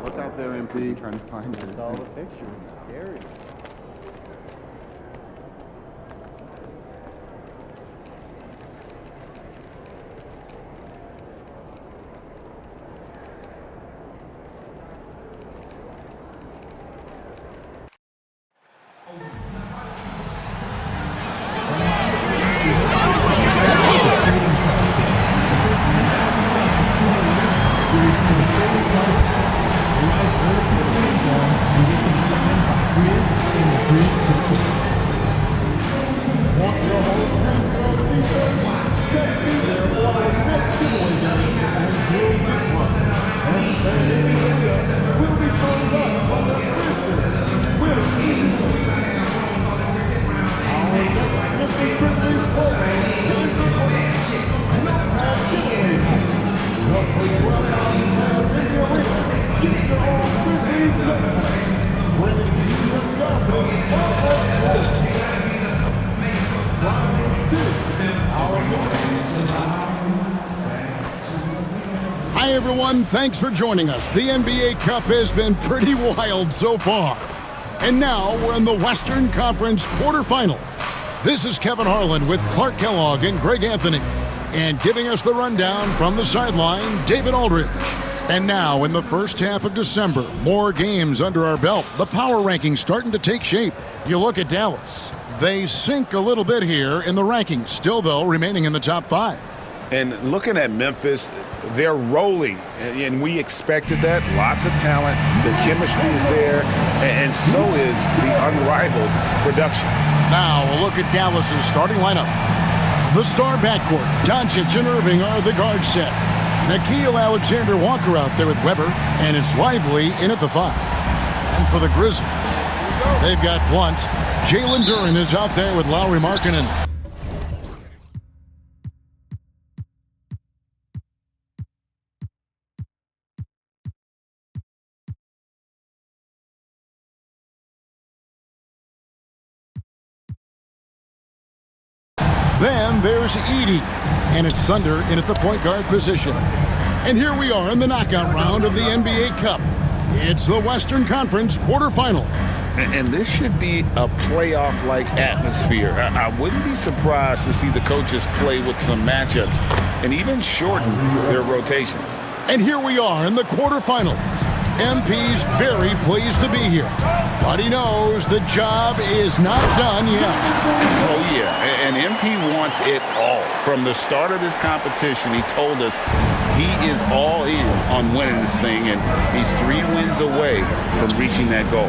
Look out there, MP, trying to find it. It's all the picture. It's scary. Hi, everyone. Thanks for joining us. The NBA Cup has been pretty wild so far. And now we're in the Western Conference quarterfinal. This is Kevin Harlan with Clark Kellogg and Greg Anthony. And giving us the rundown from the sideline, David Aldridge. And now, in the first half of December, more games under our belt. The power rankings starting to take shape. You look at Dallas. They sink a little bit here in the rankings, still, though, remaining in the top 5. And looking at Memphis, they're rolling, and we expected that. Lots of talent. The chemistry is there, and so is the unrivaled production. Now, a look at Dallas's starting lineup. The star backcourt, Doncic and Irving are the guard set. Nickeil Alexander-Walker out there with Weber, and it's Lively in at the 5. And for the Grizzlies, they've got Blunt. Jalen Duren is out there with Lauri Markkanen. Then there's Edey, and it's Thunder in at the point guard position. And here we are in the knockout round of the NBA Cup. It's the Western Conference quarterfinal. And this should be a playoff-like atmosphere. I wouldn't be surprised to see the coaches play with some matchups and even shorten their rotations. And here we are in the quarterfinals. MP's very pleased to be here, but he knows the job is not done yet. Oh, yeah, and MP wants it all. From the start of this competition, he told us he is all in on winning this thing, and he's 3 wins away from reaching that goal.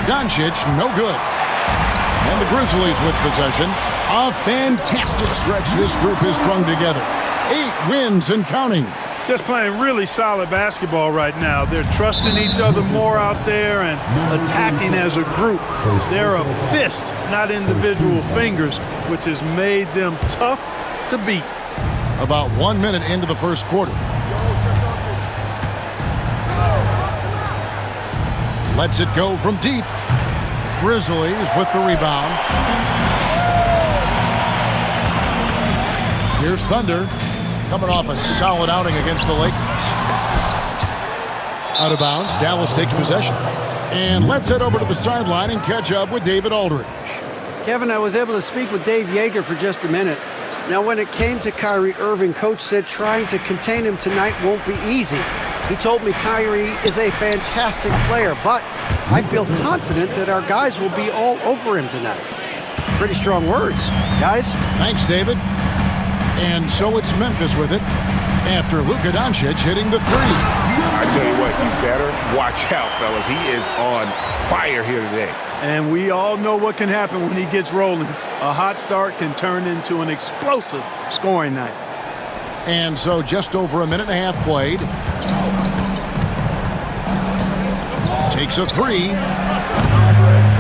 Doncic, no good. And the Grizzlies with possession. A fantastic stretch this group has strung together. 8 wins and counting. Just playing really solid basketball right now. They're trusting each other more out there and attacking as a group. They're a fist, not individual fingers, which has made them tough to beat. About 1 minute into the first quarter. Lets it go from deep. Grizzlies with the rebound. Here's Thunder. Coming off a solid outing against the Lakers. Out of bounds, Dallas takes possession. And let's head over to the sideline and catch up with David Aldridge. Kevin, I was able to speak with Dave Yeager for just a minute. Now, when it came to Kyrie Irving, Coach said trying to contain him tonight won't be easy. He told me Kyrie is a fantastic player, but I feel confident that our guys will be all over him tonight. Pretty strong words, guys. Thanks, David. And so it's Memphis with it after Luka Doncic hitting the 3. I tell you what, you better watch out, fellas. He is on fire here today. And we all know what can happen when he gets rolling. A hot start can turn into an explosive scoring night. And so just over a minute and a half played. Takes a 3.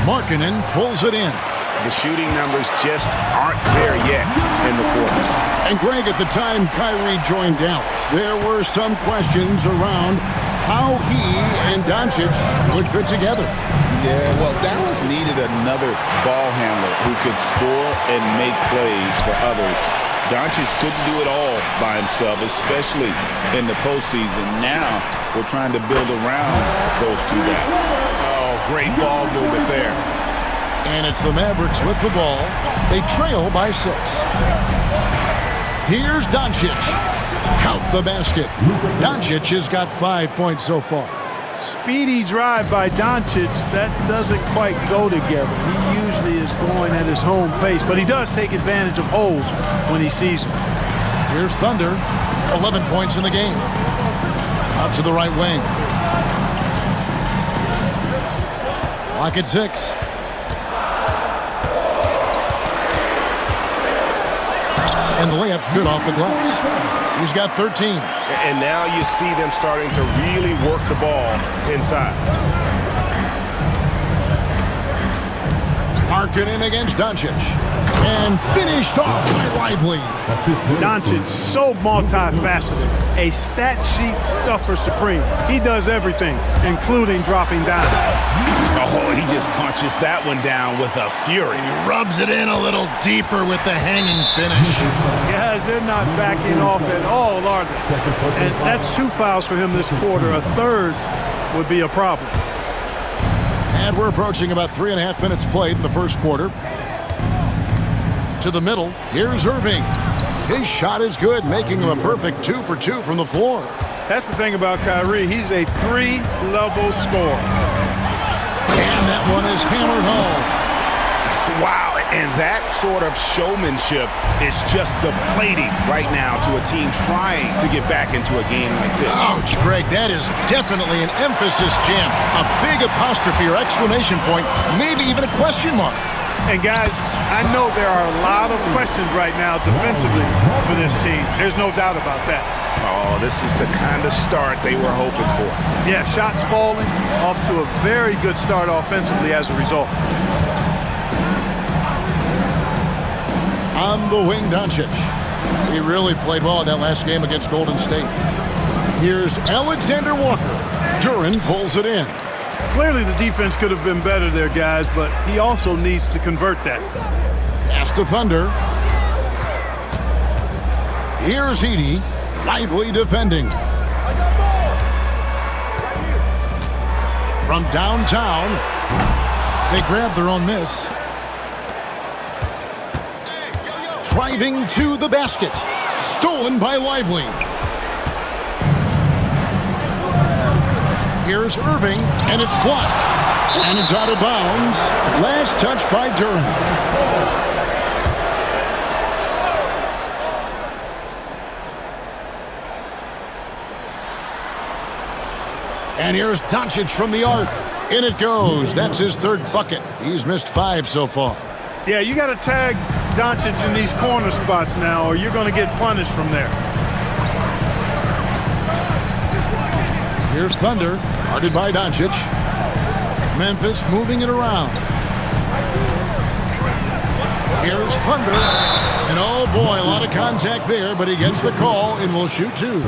Markkanen pulls it in. The shooting numbers just aren't there yet in the quarter. And Greg, at the time Kyrie joined Dallas, there were some questions around how he and Doncic would fit together. Yeah, well, Dallas needed another ball handler who could score and make plays for others. Doncic couldn't do it all by himself, especially in the postseason. Now we're trying to build around those two guys. Oh, great ball movement there. And it's the Mavericks with the ball. They trail by 6. Here's Doncic. Count the basket. Doncic has got 5 points so far. Speedy drive by Doncic. That doesn't quite go together. He usually is going at his home pace, but he does take advantage of holes when he sees them. Here's Thunder. 11 points in the game. Out to the right wing. Clock at 6. And the layup's good off the glass. He's got 13. And now you see them starting to really work the ball inside. Markkanen against Doncic. And finished off by Lively. Doncic, so multifaceted. A stat sheet stuffer supreme. He does everything, including dropping down. Oh, he just punches that one down with a fury. He rubs it in a little deeper with the hanging finish. Guys, they're not backing off at all, are they? And that's 2 fouls for him this quarter. A third would be a problem. And we're approaching about 3.5 minutes played in the first quarter. To the middle, here's Irving. His shot is good, making him a perfect 2 for 2 from the floor. That's the thing about Kyrie. He's a 3-level scorer. And that one is hammered home. Wow, and that sort of showmanship is just deflating right now to a team trying to get back into a game like this. Ouch, Greg, that is definitely an emphasis jam. A big apostrophe or exclamation point, maybe even a question mark. And guys, I know there are a lot of questions right now defensively for this team. There's no doubt about that. Oh, this is the kind of start they were hoping for. Yeah, shots falling, off to a very good start offensively as a result. On the wing, Doncic. He really played well in that last game against Golden State. Here's Alexander Walker. Duren pulls it in. Clearly the defense could have been better there, guys, but he also needs to convert that. Pass to Thunder. Here's Edey. Lively defending. From downtown, they grab their own miss. Driving to the basket. Stolen by Lively. Here's Irving, and it's blocked. And it's out of bounds. Last touch by Duren. And here's Doncic from the arc. In it goes. That's his 3rd bucket. He's missed 5 so far. Yeah, you got to tag Doncic in these corner spots now, or you're going to get punished from there. Here's Thunder, guarded by Doncic. Memphis moving it around. Here's Thunder. And oh boy, a lot of contact there, but he gets the call and will shoot 2.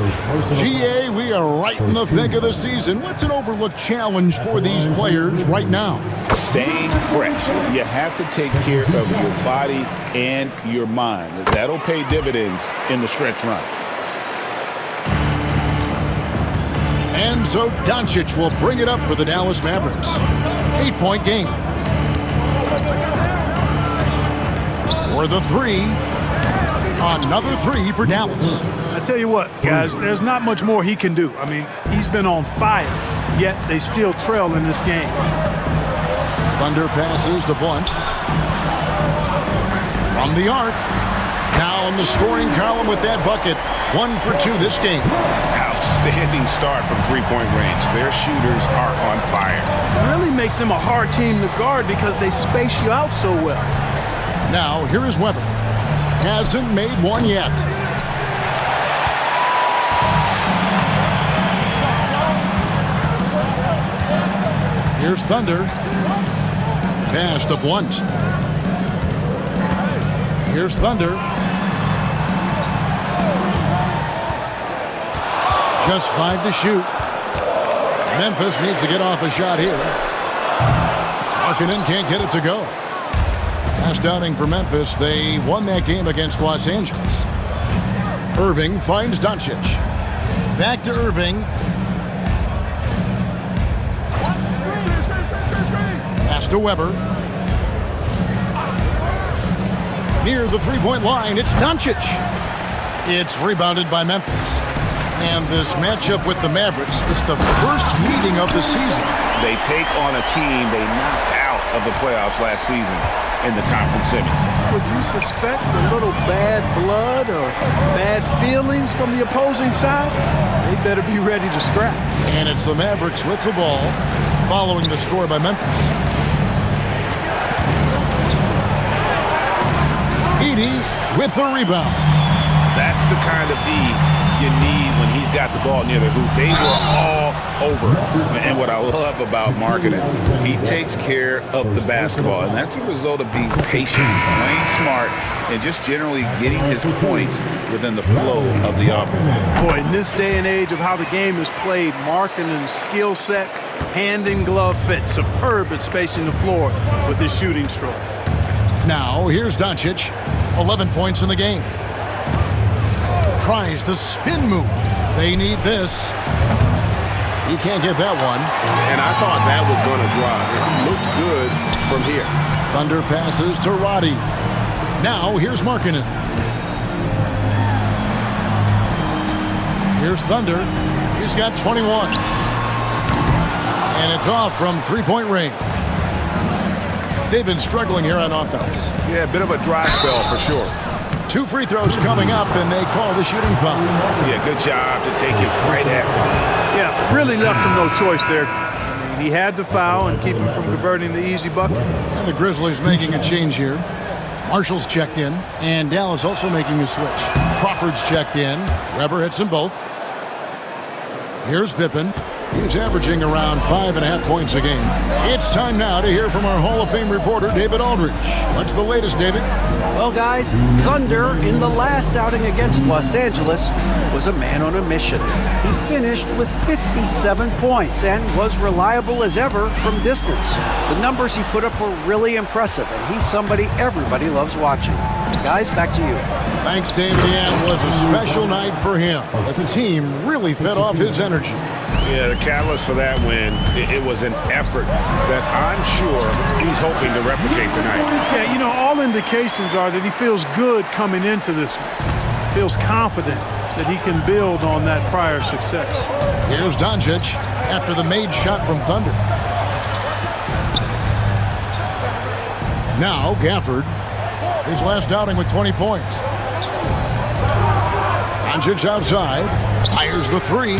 GA, we are right in the thick of the season. What's an overlooked challenge for these players right now? Staying fresh. You have to take care of your body and your mind. That'll pay dividends in the stretch run. And so Doncic will bring it up for the Dallas Mavericks. 8-point game. For the 3. Another 3 for Dallas. I tell you what, guys, there's not much more he can do. I mean, he's been on fire, yet they still trail in this game. Thunder passes to Blunt. From the arc. Now in the scoring column with that bucket. 1 for 2 this game. Outstanding start from 3-point range. Their shooters are on fire. It really makes them a hard team to guard because they space you out so well. Now, here is Weber. Hasn't made one yet. Here's Thunder. Pass to Blunt. Here's Thunder. Just 5 to shoot. Memphis needs to get off a shot here. Markkanen can't get it to go. Last outing for Memphis, they won that game against Los Angeles. Irving finds Doncic. Back to Irving. Pass to Weber. Near the three-point line, it's Doncic. It's rebounded by Memphis. And this matchup with the Mavericks, it's the first meeting of the season. They take on a team they knocked out of the playoffs last season in the conference semis. Would you suspect a little bad blood or bad feelings from the opposing side? They better be ready to scrap. And it's the Mavericks with the ball, following the score by Memphis. Edey with the rebound. That's the kind of D you need when he's got the ball near the hoop. They were all over. And what I love about Markkanen, he takes care of the basketball, and that's a result of being patient, playing smart, and just generally getting his points within the flow of the offense. Boy, in this day and age of how the game is played, Markkanen's skill set, hand in glove fit, superb at spacing the floor with his shooting stroke. Now, here's Doncic, 11 points in the game. Tries the spin move. They need this. He can't get that one. And I thought that was going to drive. It looked good from here. Thunder passes to Roddy. Now, here's Markkanen. Here's Thunder. He's got 21. And it's off from three-point range. They've been struggling here on offense. Yeah, a bit of a dry spell for sure. 2 free throws coming up, and they call the shooting foul. Yeah, good job to take it right after. Yeah, really left him no choice there. I mean, he had to foul and keep him from converting the easy bucket. And the Grizzlies making a change here. Marshall's checked in, and Dallas also making a switch. Crawford's checked in. Weber hits them both. Here's Pippen. He's averaging around 5.5 points a game. It's time now to hear from our Hall of Fame reporter, David Aldridge. What's the latest, David? Well, guys, Thunder in the last outing against Los Angeles was a man on a mission. He finished with 57 points and was reliable as ever from distance. The numbers he put up were really impressive, and he's somebody everybody loves watching. Guys, back to you. Thanks, David. Yeah, it was a special night for him. But the team really fed off his energy. Yeah, the catalyst for that win, it was an effort that I'm sure he's hoping to replicate tonight. Yeah, you know, all indications are that he feels good coming into this one. Feels confident that he can build on that prior success. Here's Doncic after the made shot from Thunder. Now Gafford, his last outing with 20 points. Doncic outside, fires the three.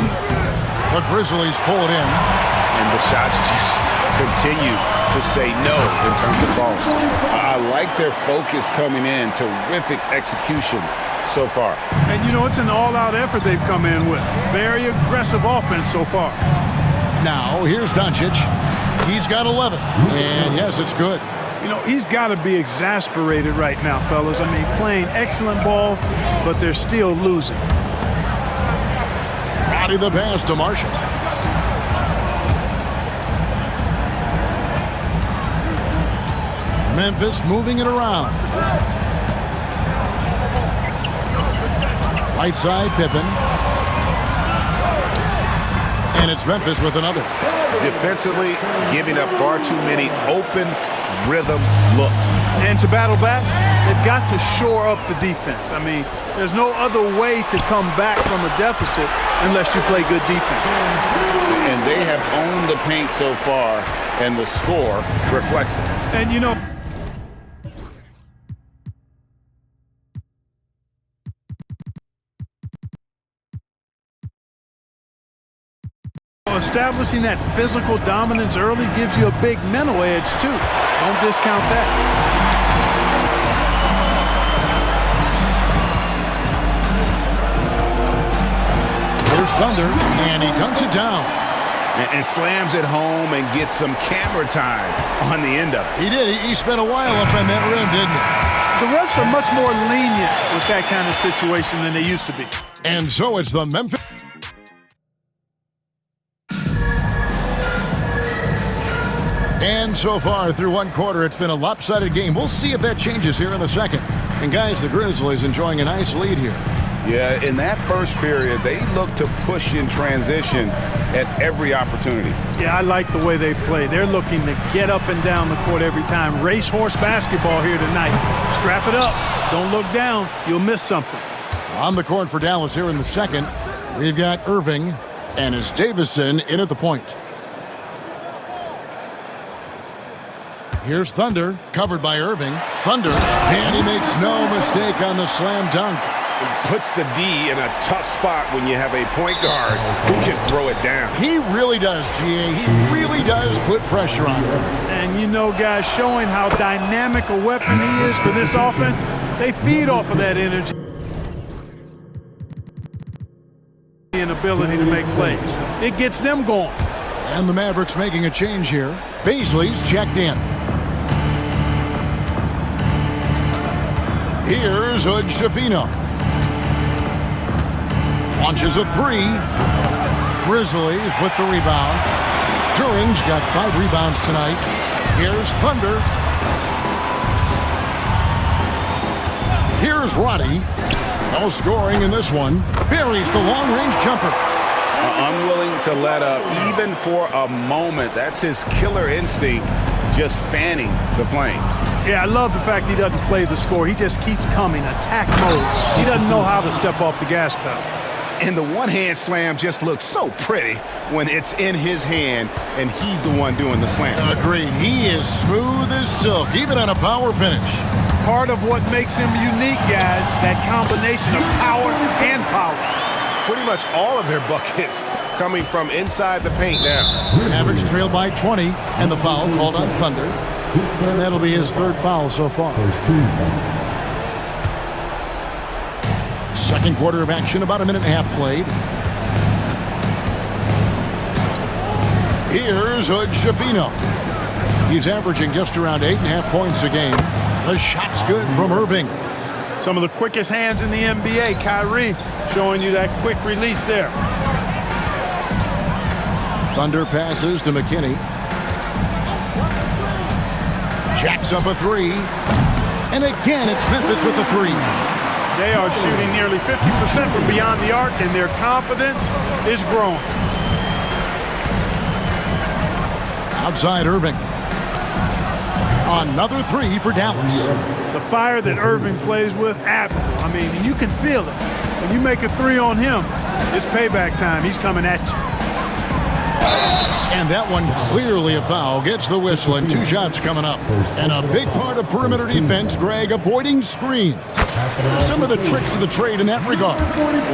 The Grizzlies pull it in. And the shots just continue to say no in terms of falling. I like their focus coming in. Terrific execution so far. And, you know, it's an all-out effort they've come in with. Very aggressive offense so far. Now, here's Doncic. He's got 11. And, yes, it's good. You know, he's got to be exasperated right now, fellas. I mean, playing excellent ball, but they're still losing. Roddy the pass to Marshall. Memphis moving it around. Right side, Pippen. And it's Memphis with another. Defensively, giving up far too many open rhythm looks. And to battle back, they've got to shore up the defense. I mean, there's no other way to come back from a deficit unless you play good defense. And they have owned the paint so far, and the score reflects it. And, you know, establishing that physical dominance early gives you a big mental edge, too. Don't discount that. Here's Thunder, and he dunks it down. And slams it home and gets some camera time on the end of it. He did. He spent a while up on that rim, didn't he? The refs are much more lenient with that kind of situation than they used to be. And so it's the Memphis. And so far through one quarter, it's been a lopsided game. We'll see if that changes here in the second. And guys, the Grizzlies enjoying a nice lead here. Yeah, in that first period, they looked to push in transition at every opportunity. Yeah, I like the way they play. They're looking to get up and down the court every time. Racehorse basketball here tonight. Strap it up. Don't look down. You'll miss something. On the court for Dallas here in the second, we've got Irving, and it's Davison in at the point. Here's Thunder, covered by Irving. Thunder, and he makes no mistake on the slam dunk. He puts the D in a tough spot when you have a point guard who can throw it down. He really does, GA. He really does put pressure on him. And you know, guys, showing how dynamic a weapon he is for this offense, they feed off of that energy and ability to make plays. It gets them going. And the Mavericks making a change here. Baisley's checked in. Here's Hood Schifino. Launches a three. Grizzlies with the rebound. Duran's got 5 rebounds tonight. Here's Thunder. Here's Roddy. No scoring in this one. Buries the long-range jumper. Unwilling to let up even for a moment. That's his killer instinct, just fanning the flames. Yeah, I love the fact he doesn't play the score. He just keeps coming, attack mode. He doesn't know how to step off the gas pedal. And the one-hand slam just looks so pretty when it's in his hand and he's the one doing the slam. Agreed. He is smooth as silk, even on a power finish. Part of what makes him unique, guys, that combination of power and polish. Pretty much all of their buckets coming from inside the paint now. Mavericks trail by 20, and the foul called on Thunder. And that'll be his 3rd foul so far. Second quarter of action, about a minute and a half played. Here's Hood Schifino. He's averaging just around 8.5 points a game. The shot's good from Irving. Some of the quickest hands in the NBA. Kyrie showing you that quick release there. Thunder passes to McKinney. Jacks up a 3. And again, it's Memphis with the 3. They are shooting nearly 50% from beyond the arc, and their confidence is growing. Outside Irving. Another 3 for Dallas. The fire that Irving plays with, admirable. I mean, you can feel it. When you make a 3 on him, it's payback time. He's coming at you. And that one clearly a foul. Gets the whistle, and 2 shots coming up. And a big part of perimeter defense, Greg, avoiding screens. Some of the tricks of the trade in that regard.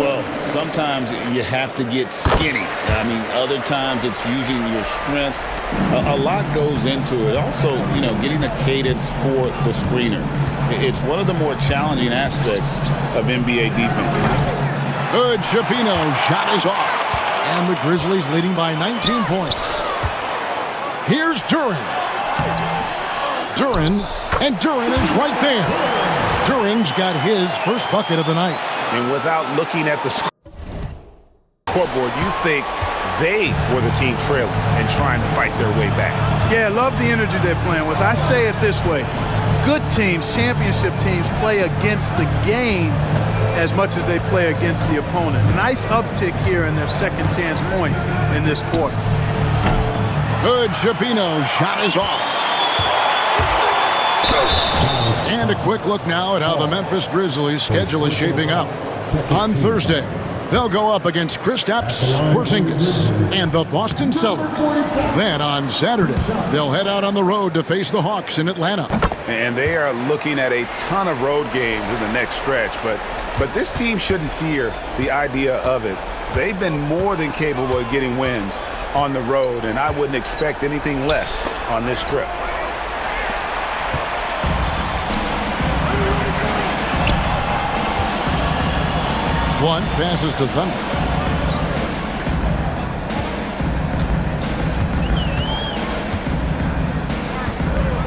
Well, sometimes you have to get skinny. I mean, other times it's using your strength. A lot goes into it. Also, you know, getting a cadence for the screener. It's one of the more challenging aspects of NBA defense. Hood Schifino, shot is off. And the Grizzlies leading by 19 points. Here's Duran. And Duran is right there. Duran's got his first bucket of the night. And without looking at the scoreboard, you think they were the team trailing and trying to fight their way back. Yeah, love the energy they're playing with. I say it this way. Good teams, championship teams, play against the game as much as they play against the opponent. Nice uptick here in their second chance points in this quarter. Hood Schifino, shot is off. And a quick look now at how the Memphis Grizzlies' schedule is shaping up. On Thursday, they'll go up against Kristaps Porzingis and the Boston Celtics. Then on Saturday, they'll head out on the road to face the Hawks in Atlanta. And they are looking at a ton of road games in the next stretch, but this team shouldn't fear the idea of it. They've been more than capable of getting wins on the road, and I wouldn't expect anything less on this trip. One passes to Thunder.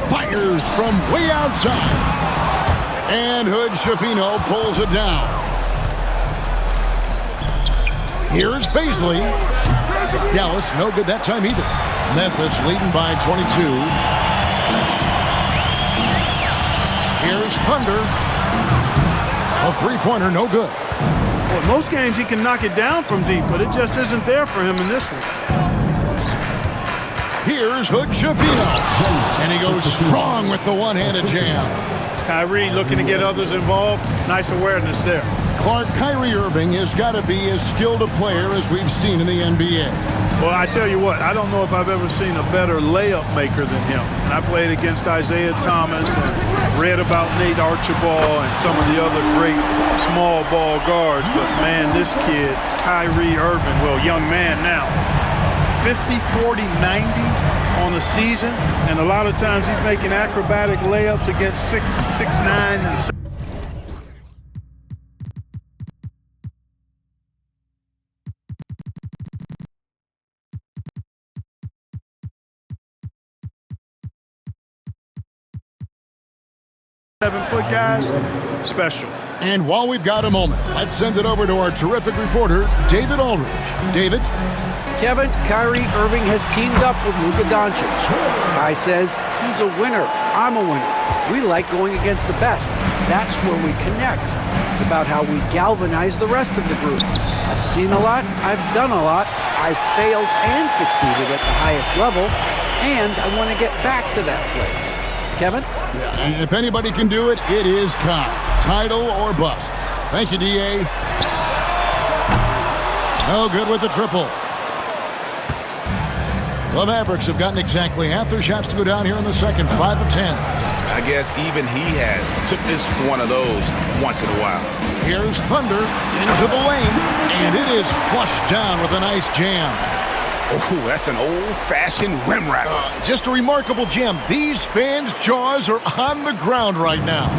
Fires from way outside. And Hood Schifino pulls it down. Here's Baisley. Dallas no good that time either. Memphis leading by 22. Here's Thunder. A three-pointer, no good. Well, most games he can knock it down from deep, but it just isn't there for him in this one. Here's Hood Schifino. And he goes strong with the one-handed jam. Kyrie looking to get others involved. Nice awareness there. Clark, Kyrie Irving has got to be as skilled a player as we've seen in the NBA. Well, I tell you what, I don't know if I've ever seen a better layup maker than him. And I played against Isaiah Thomas and read about Nate Archibald and some of the other great small ball guards. But, man, this kid, Kyrie Irving, well, young man now, 50, 40, 90 on a season. And a lot of times he's making acrobatic layups against 6'9", and 7-foot guys. Special. And while we've got a moment, let's send it over to our terrific reporter, David Aldridge. David? Kevin, Kyrie Irving has teamed up with Luka Doncic. Kai says he's a winner. I'm a winner. We like going against the best. That's where we connect. It's about how we galvanize the rest of the group. I've seen a lot. I've done a lot. I've failed and succeeded at the highest level. And I want to get back to that place. Kevin? Yeah, and if anybody can do it, it is Kai. Title or bust. Thank you, D.A. No good with the triple. The Mavericks have gotten exactly half their shots to go down here in the second, 5 of 10. I guess even he has took this one of those once in a while. Here's Thunder into the lane, and it is flushed down with a nice jam. Oh, that's an old-fashioned rim rattler. Just a remarkable jam. These fans' jaws are on the ground right now.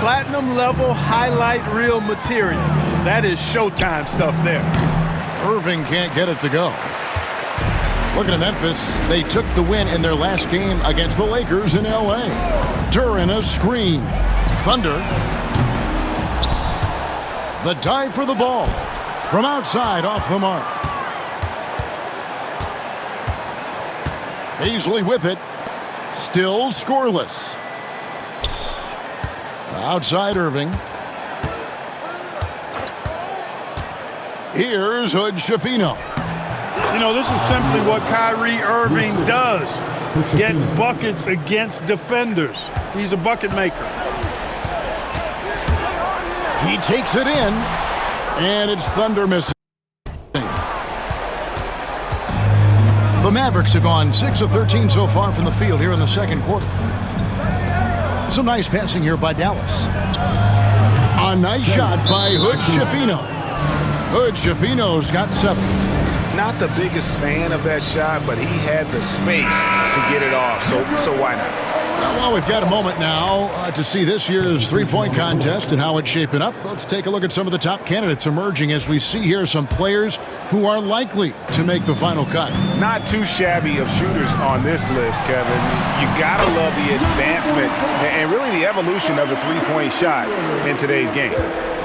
Platinum level highlight reel material. That is Showtime stuff there. Irving can't get it to go. Looking at Memphis, they took the win in their last game against the Lakers in L.A. During a screen. Thunder. The dive for the ball. From outside, off the mark. Beasley with it. Still scoreless. Outside Irving. Here's Hood Schifino. You know, this is simply what Kyrie Irving does. Get buckets against defenders. He's a bucket maker. He takes it in, and it's Thunder missing. The Mavericks have gone 6 of 13 so far from the field here in the second quarter. Some nice passing here by Dallas. A nice shot by Hood Schifino. Hood Schifino's got 7. Not the biggest fan of that shot, but he had the space to get it off, so why not? Well, we've got a moment now to see this year's three-point contest and how it's shaping up. Let's take a look at some of the top candidates emerging as we see here some players who are likely to make the final cut. Not too shabby of shooters on this list, Kevin. You gotta love the advancement and really the evolution of the three-point shot in today's game.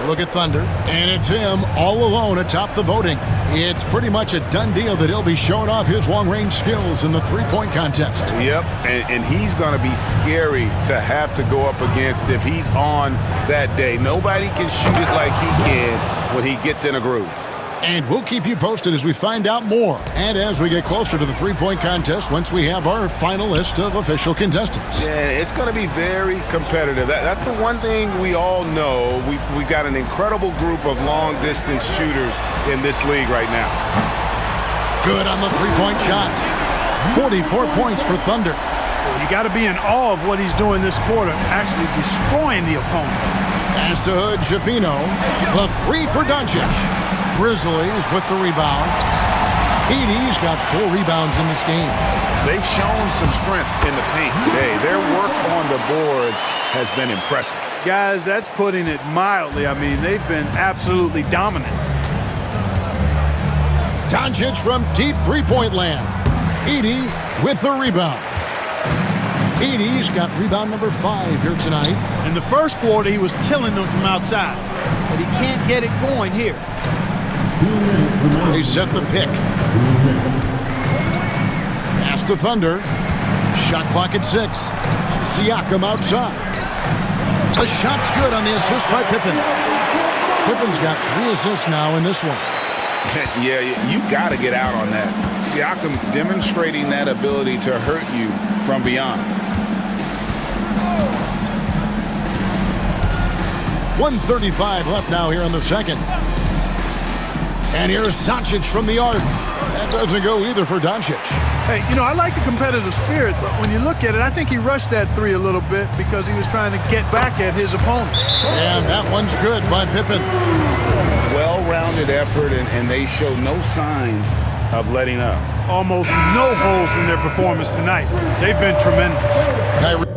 Look at Thunder, and it's him all alone atop the voting. It's pretty much a done deal that he'll be showing off his long-range skills in the three-point contest. Yep, and he's going to be scary to have to go up against if he's on that day. Nobody can shoot it like he can when he gets in a groove. And we'll keep you posted as we find out more and as we get closer to the three-point contest once we have our final list of official contestants. Yeah, it's going to be very competitive. That's the one thing we all know. We've got an incredible group of long-distance shooters in this league right now. Good on the three-point shot. 44 points for Thunder. You got to be in awe of what he's doing this quarter, actually destroying the opponent. Pass to Hood Schifino. The three for Doncic. Grizzlies with the rebound. Edey's got 4 rebounds in this game. They've shown some strength in the paint today. Their work on the boards has been impressive. Guys, that's putting it mildly. I mean, they've been absolutely dominant. Doncic from deep three-point land. Edey with the rebound. Edey's got rebound number 5 here tonight. In the first quarter, he was killing them from outside, but he can't get it going here. They set the pick. Pass pass to Thunder. Shot clock at 6. Siakam outside. The shot's good on the assist by Pippen. Pippen's got 3 assists now in this one. Yeah, you got to get out on that. Siakam demonstrating that ability to hurt you from beyond. 1:35 left now here in the second. And here's Doncic from the arc. That doesn't go either for Doncic. Hey, you know, I like the competitive spirit, but when you look at it, I think he rushed that 3 a little bit because he was trying to get back at his opponent. And that one's good by Pippen. Well-rounded effort, and they show no signs of letting up. Almost no holes in their performance tonight. They've been tremendous. Kyrie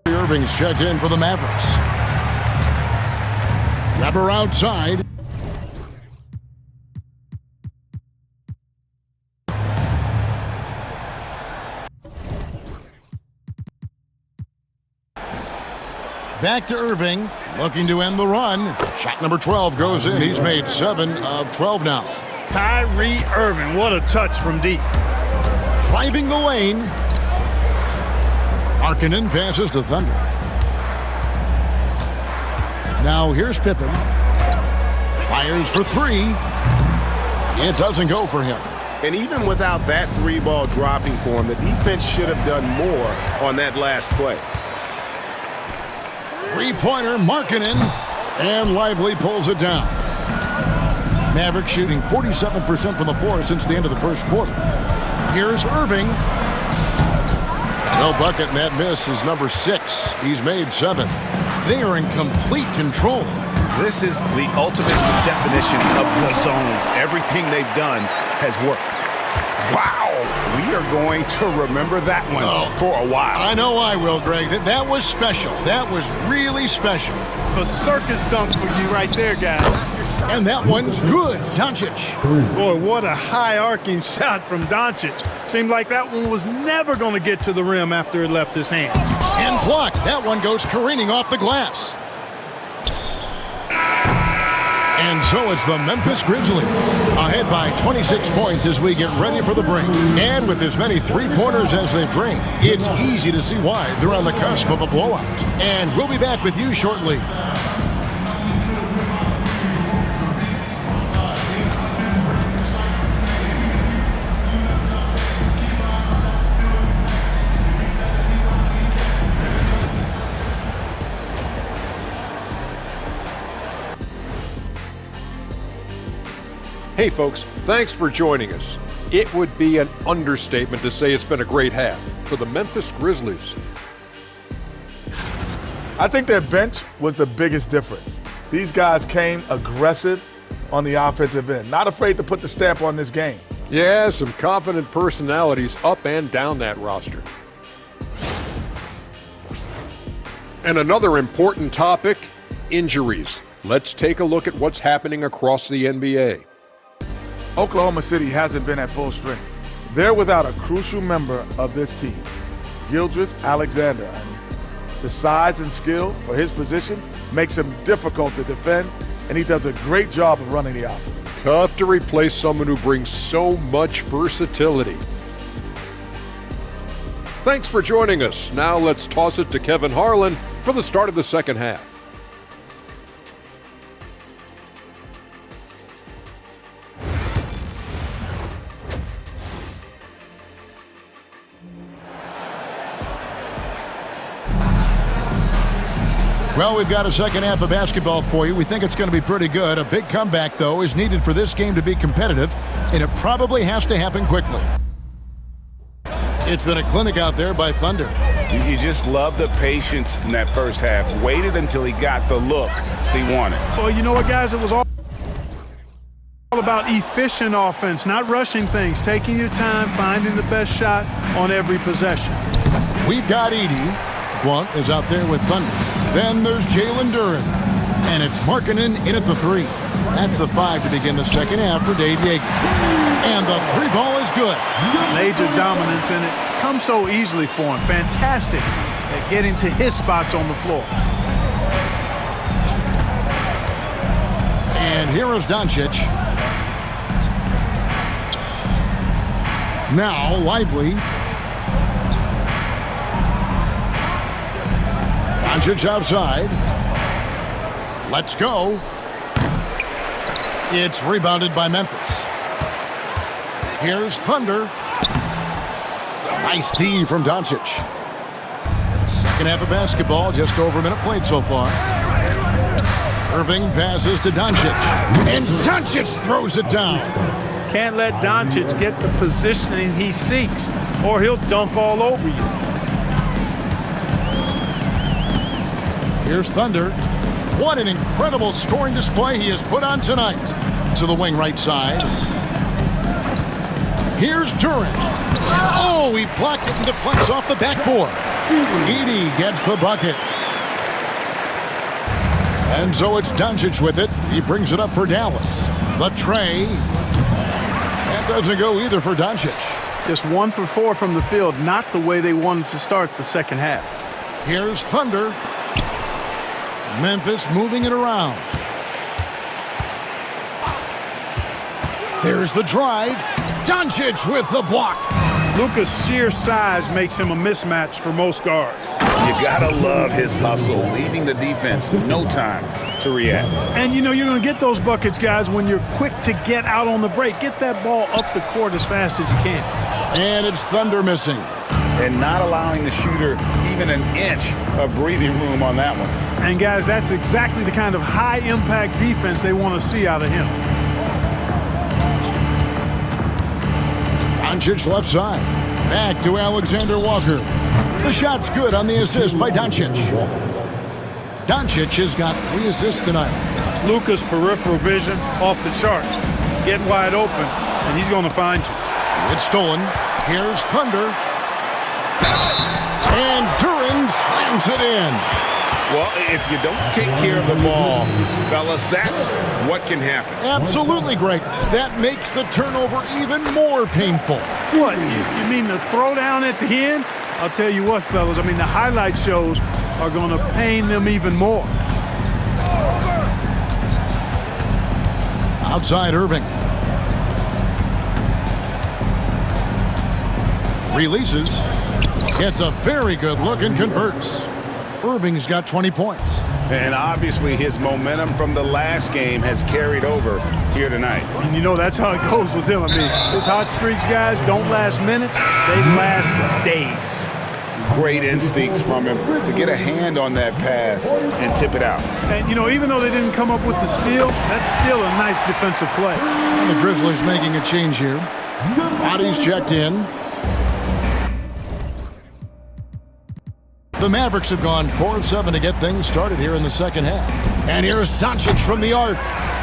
Irving's checked in for the Mavericks. Weber outside. Back to Irving, looking to end the run. Shot number 12 goes in. He's made 7 of 12 now. Kyrie Irving, what a touch from deep. Driving the lane. Markkanen passes to Thunder. Now here's Pippen. Fires for 3. It doesn't go for him. And even without that 3-ball dropping for him, the defense should have done more on that last play. 3-pointer, Markkanen, and Lively pulls it down. Mavericks shooting 47% from the floor since the end of the first quarter. Here's Irving. No bucket, and that miss is number 6. He's made 7. They are in complete control. This is the ultimate definition of the zone. Everything they've done has worked. Wow! We are going to remember that one for a while. I know I will, Greg. That was special. That was really special. A circus dunk for you right there, guys. And that one's good. Doncic. Boy, what a high-arcing shot from Doncic. Seemed like that one was never going to get to the rim after it left his hands. And blocked. That one goes careening off the glass. And so it's the Memphis Grizzlies ahead by 26 points as we get ready for the break. And with as many 3-pointers as they've drained, it's easy to see why they're on the cusp of a blowout. And we'll be back with you shortly. Hey folks, thanks for joining us. It would be an understatement to say it's been a great half for the Memphis Grizzlies. I think their bench was the biggest difference. These guys came aggressive on the offensive end, not afraid to put the stamp on this game. Yeah, some confident personalities up and down that roster. And another important topic, injuries. Let's take a look at what's happening across the NBA. Oklahoma City hasn't been at full strength. They're without a crucial member of this team, Gilgeous Alexander. The size and skill for his position makes him difficult to defend, and he does a great job of running the offense. Tough to replace someone who brings so much versatility. Thanks for joining us. Now let's toss it to Kevin Harlan for the start of the second half. Well, we've got a second half of basketball for you. We think it's going to be pretty good. A big comeback, though, is needed for this game to be competitive, and it probably has to happen quickly. It's been a clinic out there by Thunder. You just love the patience in that first half. Waited until he got the look he wanted. Well, you know what, guys? It was all about efficient offense, not rushing things, taking your time, finding the best shot on every possession. We've got Edey. Blunt is out there with Thunder. Then there's Jalen Duren. And it's Markkanen in at the 3. That's the 5 to begin the second half for Dave Yeager. And the 3-ball is good. Major dominance in it. Comes so easily for him. Fantastic at getting to his spots on the floor. And here is Doncic. Now Lively. Doncic outside. Let's go. It's rebounded by Memphis. Here's Thunder. Nice D from Doncic. Second half of basketball, just over a minute played so far. Irving passes to Doncic. And Doncic throws it down. Can't let Doncic get the positioning he seeks, or he'll dunk all over you. Here's Thunder. What an incredible scoring display he has put on tonight. To the wing right side. Here's Durant. Oh, he blocked it and deflects off the backboard. Edey gets the bucket. And so it's Doncic with it. He brings it up for Dallas. The tray. That doesn't go either for Doncic. Just 1 for 4 from the field, not the way they wanted to start the second half. Here's Thunder. Memphis moving it around. There's the drive. Doncic with the block. Luka's sheer size makes him a mismatch for most guards. You gotta love his hustle, leaving the defense no time to react. And you know you're going to get those buckets, guys, when you're quick to get out on the break. Get that ball up the court as fast as you can. And it's Thunder missing. And not allowing the shooter even an inch of breathing room on that one. And guys, that's exactly the kind of high-impact defense they want to see out of him. Doncic left side. Back to Alexander Walker. The shot's good on the assist by Doncic. Doncic has got 3 assists tonight. Luka's peripheral vision off the charts. Get wide open, and he's going to find you. It's stolen. Here's Thunder. And Duran slams it in. Well, if you don't take care of the ball, fellas, that's what can happen. Absolutely, Greg. That makes the turnover even more painful. What, you mean the throwdown at the end? I'll tell you what, fellas, I mean the highlight shows are going to pain them even more. Outside Irving. Releases. Gets a very good look and converts. Irving's got 20 points. And obviously his momentum from the last game has carried over here tonight. And you know that's how it goes with him. I mean, his hot streaks, guys, don't last minutes. They last days. Great instincts from him to get a hand on that pass and tip it out. And, you know, even though they didn't come up with the steal, that's still a nice defensive play. And the Grizzlies making a change here. Bodies checked in. The Mavericks have gone 4 of 7 to get things started here in the second half. And here's Doncic from the arc.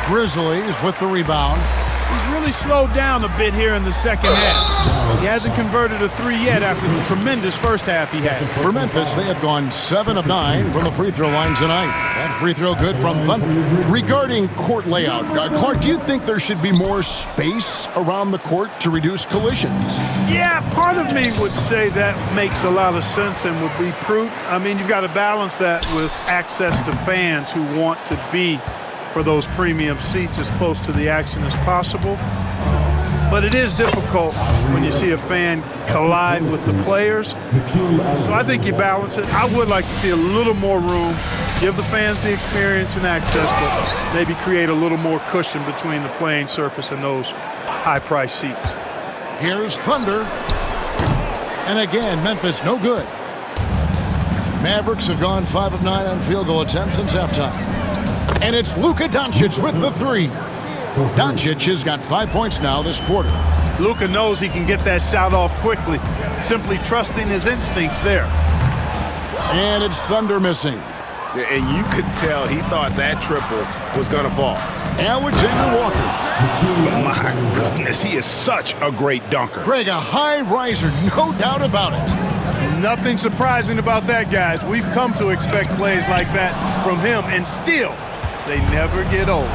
Grizzlies with the rebound. He's really slowed down a bit here in the second half. He hasn't converted a 3 yet after the tremendous first half he had. For Memphis, they have gone 7 of 9 from the free throw line tonight. That free throw good from Thunder. Regarding court layout, Clark, do you think there should be more space around the court to reduce collisions? Yeah, part of me would say that makes a lot of sense and would be prudent. I mean, you've got to balance that with access to fans who want to be for those premium seats as close to the action as possible. But it is difficult when you see a fan collide with the players. So I think you balance it. I would like to see a little more room, give the fans the experience and access, but maybe create a little more cushion between the playing surface and those high-priced seats. Here's Thunder. And again, Memphis no good. Mavericks have gone 5 of 9 on field goal attempts since halftime. And it's Luka Doncic with the 3. Doncic has got 5 points now this quarter. Luka knows he can get that shot off quickly, simply trusting his instincts there. And it's Thunder missing. And you could tell he thought that triple was going to fall. Alexander Walker. My goodness, he is such a great dunker. Greg, a high riser, no doubt about it. Nothing surprising about that, guys. We've come to expect plays like that from him, and still, they never get old.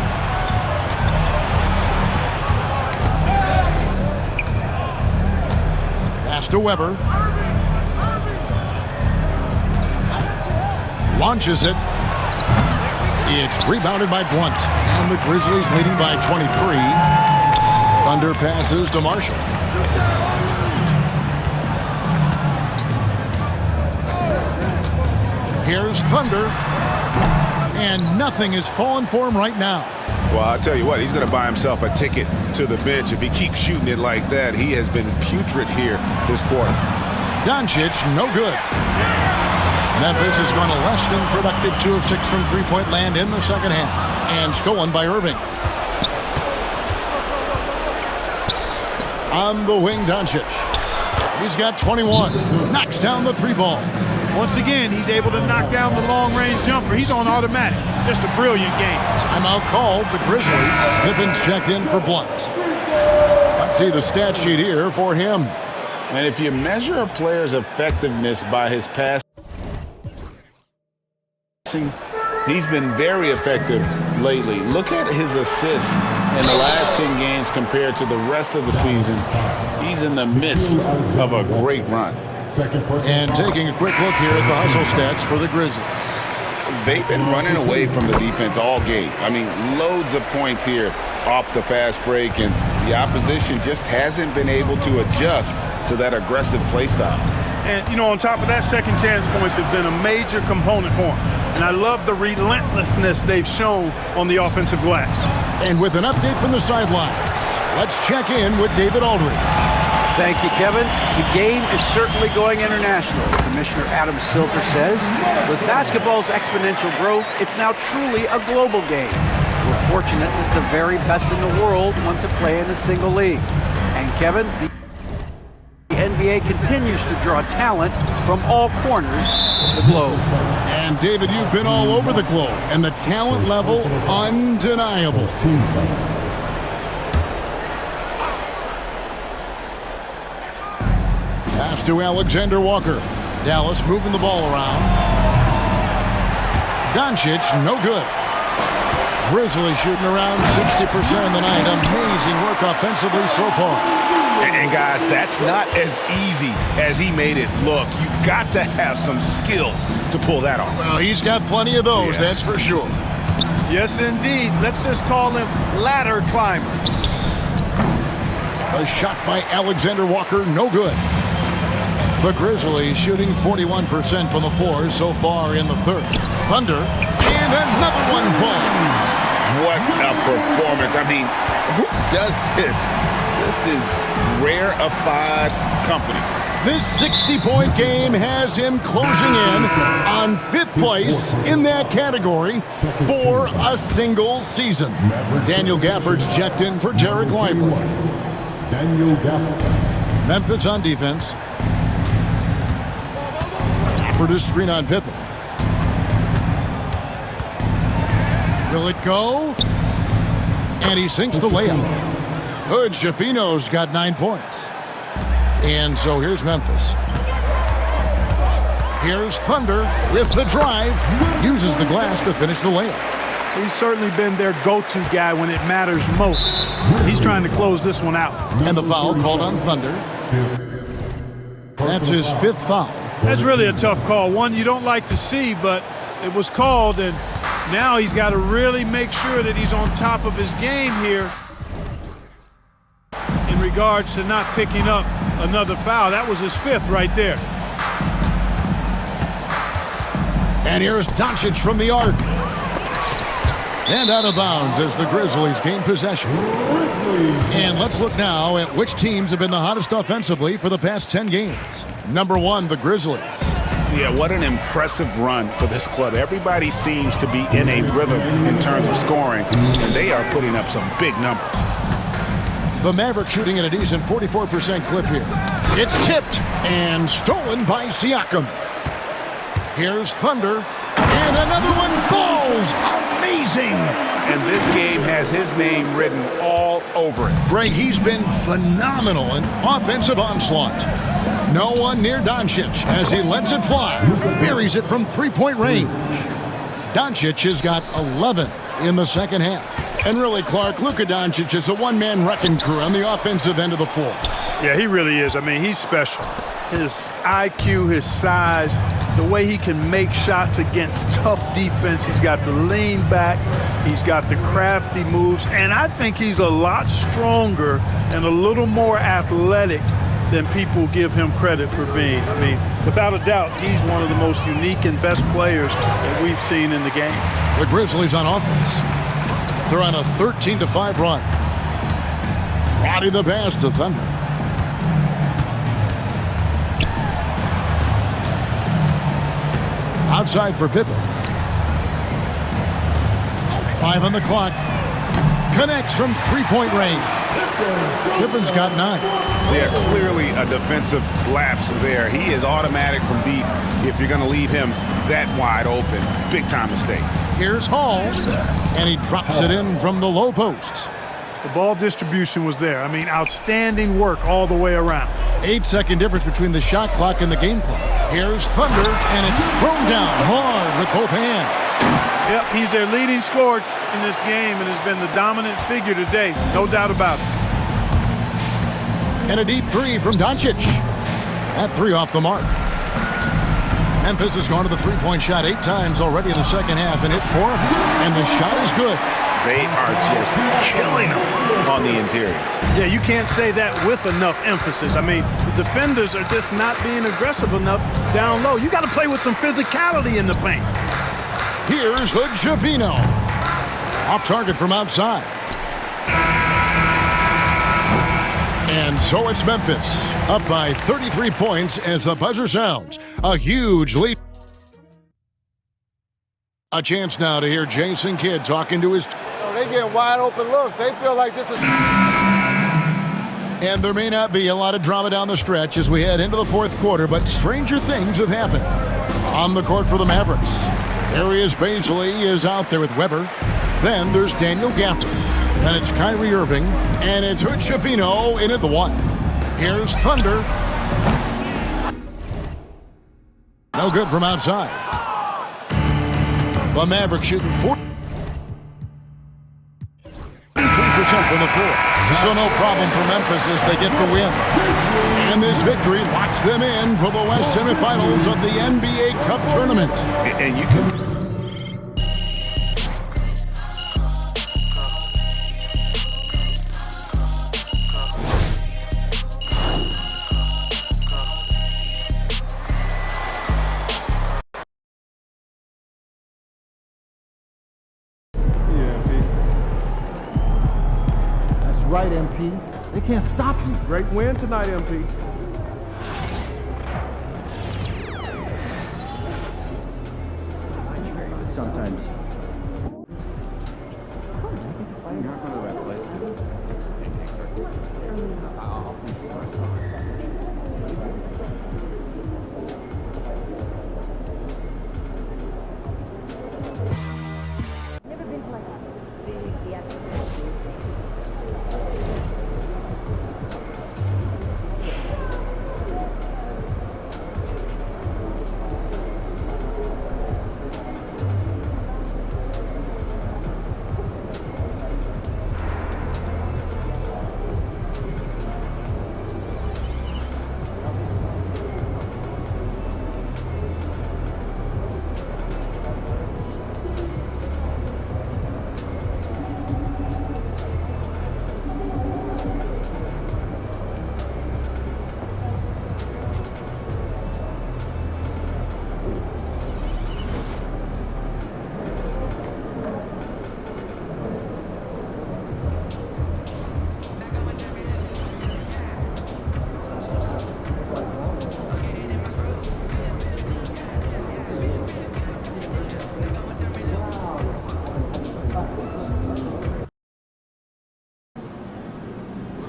Pass to Weber. Launches it. It's rebounded by Blunt. And the Grizzlies leading by 23. Thunder passes to Marshall. Here's Thunder. And nothing is falling for him right now. Well, I'll tell you what, he's going to buy himself a ticket to the bench if he keeps shooting it like that. He has been putrid here this quarter. Doncic, no good. Memphis has gone a less than productive 2 of 6 from three-point land in the second half. And stolen by Irving. On the wing, Doncic. He's got 21. Knocks down the three ball. Once again, he's able to knock down the long-range jumper. He's on automatic. Just a brilliant game. Timeout called. The Grizzlies. Pippen checked in for Blunt. Let's see the stat sheet here for him. And if you measure a player's effectiveness by his passing, he's been very effective lately. Look at his assists in the last 10 games compared to the rest of the season. He's in the midst of a great run. And taking a quick look here at the hustle stats for the Grizzlies. They've been running away from the defense all game. I mean, loads of points here off the fast break, and the opposition just hasn't been able to adjust to that aggressive play style. And, you know, on top of that, second chance points have been a major component for him. And I love the relentlessness they've shown on the offensive glass. And with an update from the sidelines, let's check in with David Aldridge. Thank you, Kevin. The game is certainly going international. Commissioner Adam Silver says, with basketball's exponential growth, it's now truly a global game. We're fortunate that the very best in the world want to play in a single league. And Kevin, the NBA continues to draw talent from all corners of the globe. And David, you've been all over the globe, and the talent level undeniable. Pass to Alexander Walker. Dallas moving the ball around. Doncic, no good. Grizzlies shooting around 60% of the night. Amazing work offensively so far. And guys, that's not as easy as he made it look. You've got to have some skills to pull that off. Well, he's got plenty of those, that's for sure. Yes, indeed. Let's just call him ladder climber. A shot by Alexander Walker, no good. The Grizzlies shooting 41% from the floor so far in the third. Thunder, and another one falls. What a performance. I mean, who does this? This is rarefied company. This 60-point game has him closing in on 5th place in that category for a single season. Daniel Gafford's checked in for Derek Lively. Daniel Gafford. Memphis on defense. For this screen on Pippen. Will it go? And he sinks the layup. Hood Schifino's got 9 points. And so here's Memphis. Here's Thunder with the drive. Uses the glass to finish the layup. He's certainly been their go-to guy when it matters most. He's trying to close this one out. And the foul called on Thunder. That's his 5th foul. That's really a tough call. One you don't like to see, but it was called, and now he's got to really make sure that he's on top of his game here in regards to not picking up another foul. That was his 5th right there. And here's Doncic from the arc. And out of bounds as the Grizzlies gain possession. And let's look now at which teams have been the hottest offensively for the past 10 games. Number 1, the Grizzlies. Yeah, what an impressive run for this club. Everybody seems to be in a rhythm in terms of scoring, and they are putting up some big numbers. The Mavericks shooting at a decent 44% clip here. It's tipped and stolen by Siakam. Here's Thunder, and another one falls. Amazing. And this game has his name written all over it. Greg, he's been phenomenal in offensive onslaught. No one near Doncic as he lets it fly. Buries it from three-point range. Doncic has got 11 in the second half. And really, Clark, Luka Doncic is a one-man wrecking crew on the offensive end of the floor. Yeah, he really is. I mean, he's special. His IQ, his size, the way he can make shots against tough defense. He's got the lean back. He's got the crafty moves. And I think he's a lot stronger and a little more athletic than people give him credit for being. I mean, without a doubt, he's one of the most unique and best players that we've seen in the game. The Grizzlies on offense. They're on a 13-5 run. Roddy the pass to Thunder. Outside for Pippen. 5 on the clock. Connects from three-point range. Pippen's got 9. Yeah, clearly a defensive lapse there. He is automatic from deep if you're going to leave him that wide open. Big-time mistake. Here's Hall, and he drops it in from the low post. The ball distribution was there. I mean, outstanding work all the way around. 8-second difference between the shot clock and the game clock. Here's Thunder, and it's thrown down hard with both hands. Yep, he's their leading scorer in this game and has been the dominant figure today. No doubt about it. And a deep 3 from Doncic. That 3 off the mark. Memphis has gone to the three-point shot 8 times already in the second half and hit 4 of them. And the shot is good. They are just killing them on the interior. Yeah, you can't say that with enough emphasis. I mean, the defenders are just not being aggressive enough down low. You got to play with some physicality in the paint. Here's Hood-Schifino. Off target from outside. And so it's Memphis, up by 33 points as the buzzer sounds. A huge lead. A chance now to hear Jason Kidd talking to his... They getting wide open looks. They feel like this is... And there may not be a lot of drama down the stretch as we head into the fourth quarter, but stranger things have happened. On the court for the Mavericks, Darius Bazley is out there with Weber. Then there's Daniel Gafford. Then it's Kyrie Irving. And it's Hood-Schifino in at the 1. Here's Thunder. No good from outside. The Mavericks shooting 43% from the floor. So no problem for Memphis as they get the win. And this victory locks them in for the West semifinals of the NBA Cup tournament. And you can... right, MP. They can't stop you. Great win tonight, MP. Sometimes. Never been to like the atmosphere.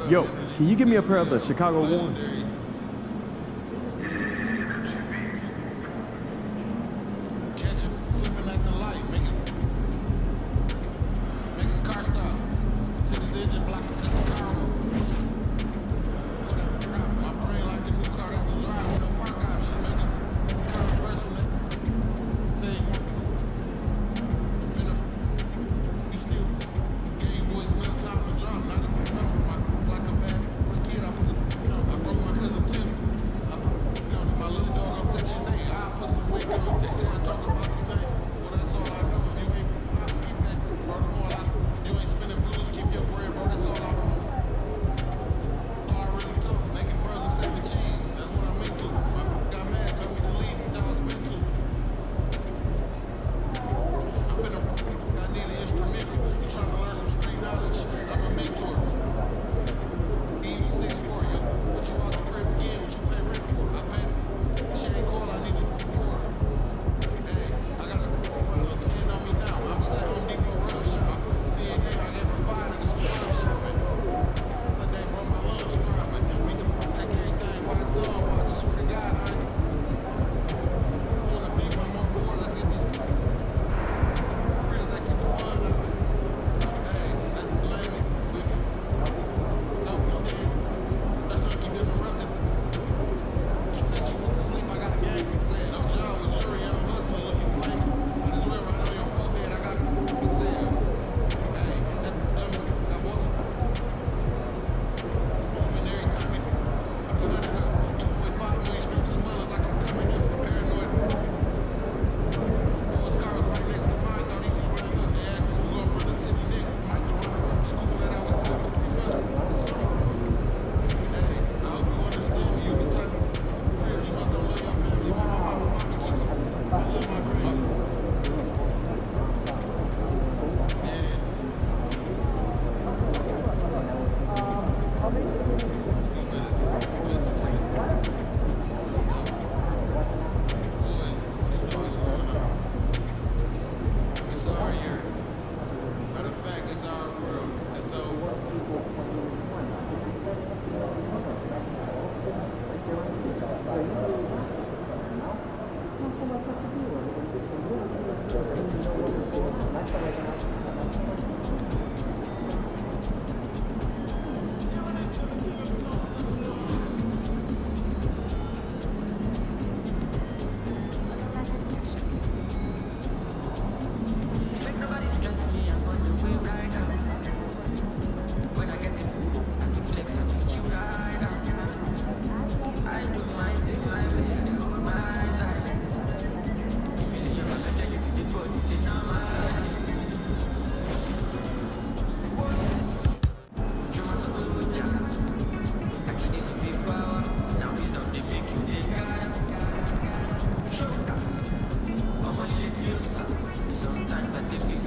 Yo, can you give me a pair of the Chicago ones? Sometimes I feel